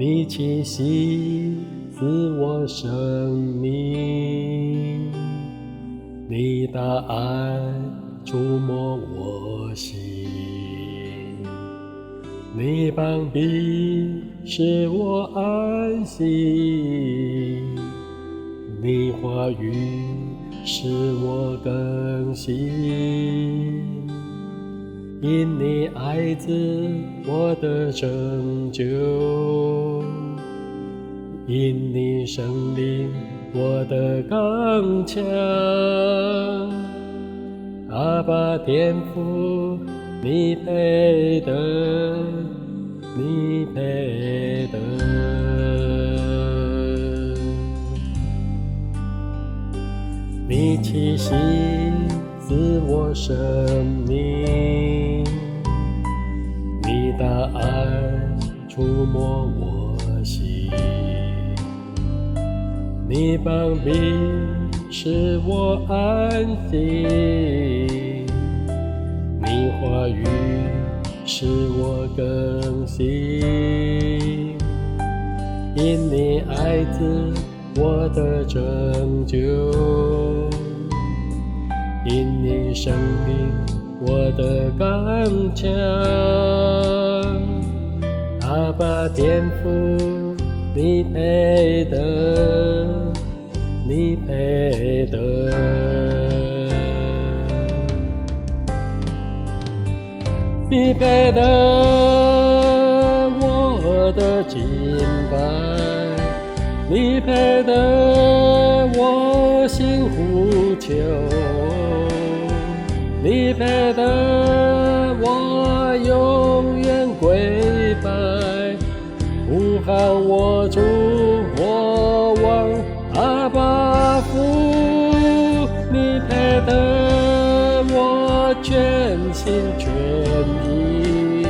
你气息是我生命，你的爱触摸我心，你膀臂使我安息，你话语使我更新。因你爱子我的拯救，因你生命我的刚强。阿爸天父，你配得，你配得。你气息是我生命，你的爱触摸我心，你膀臂使我安息，你话语使我更新。因你爱子我的拯救，因你生命我的刚强。阿爸天父，你配得，你配得。你配得我的敬拜，你配得我心呼求，你配得我永远跪拜，呼喊我主我王阿爸父，你配得我全心全意，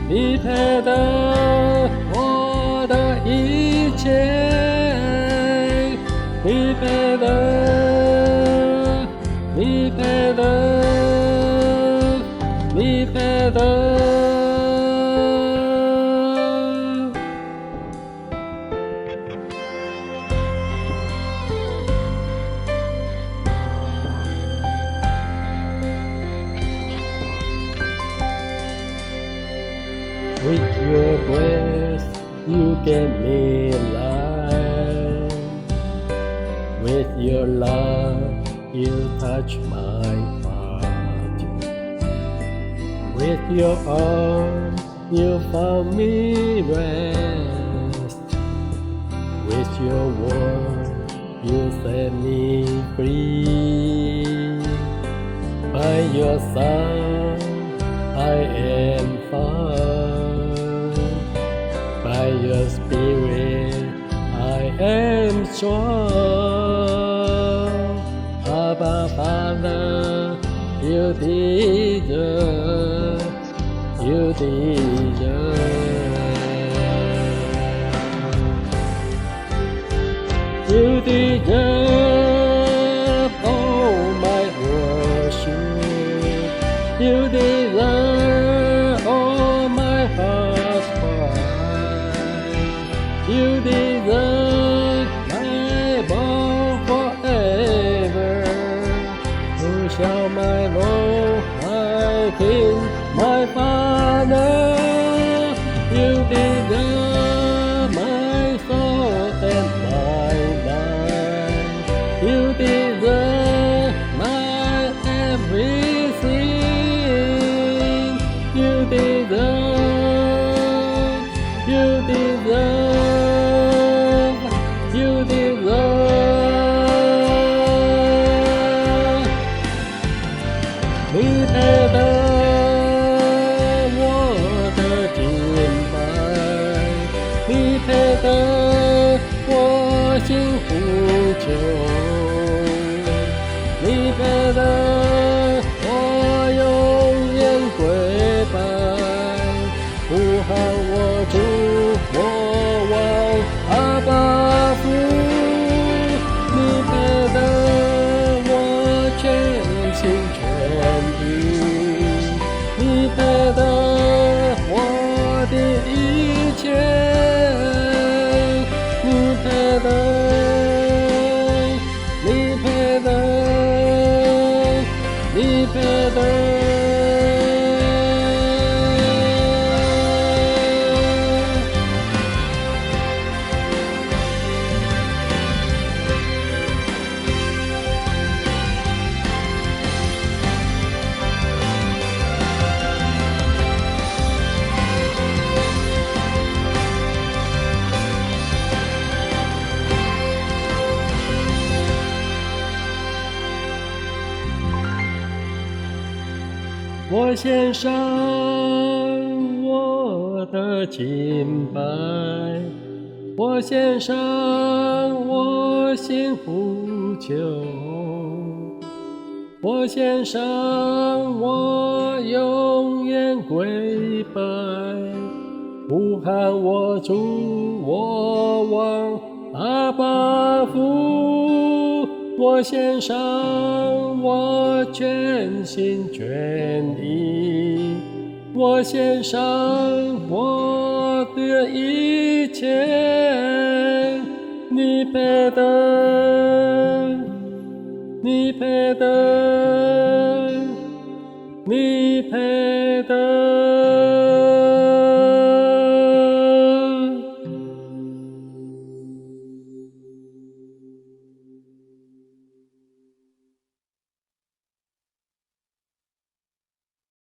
你配得我的一切，你配得，你配得，你配得。With your grace, you gave me life. With your love, you touch my heart. With your arms, you found me rest. With your word, you set me free. By your side, I am found. By your spirit, I am strong. Abba Father, you deserve, you deserve. You deserve all my worship. You deserve all my heart's cry. You deserve my bond forever. Who shall my Lord, my King, my Father? You deserve my soul and my life. You deserve my everything. You deserve, you deserve, you deserve. 你配得我的敬拜，你配得我心呼求，你配得我永远跪拜，呼喊我主我王阿爸父，你配得我全心全意，你配得我的一切。我献上我的敬拜，我献上我心呼求，我献上我永远跪拜，呼喊我主，我王阿爸父，我献上我全心全意，我献上我的一切，你配得，你配得，你配得。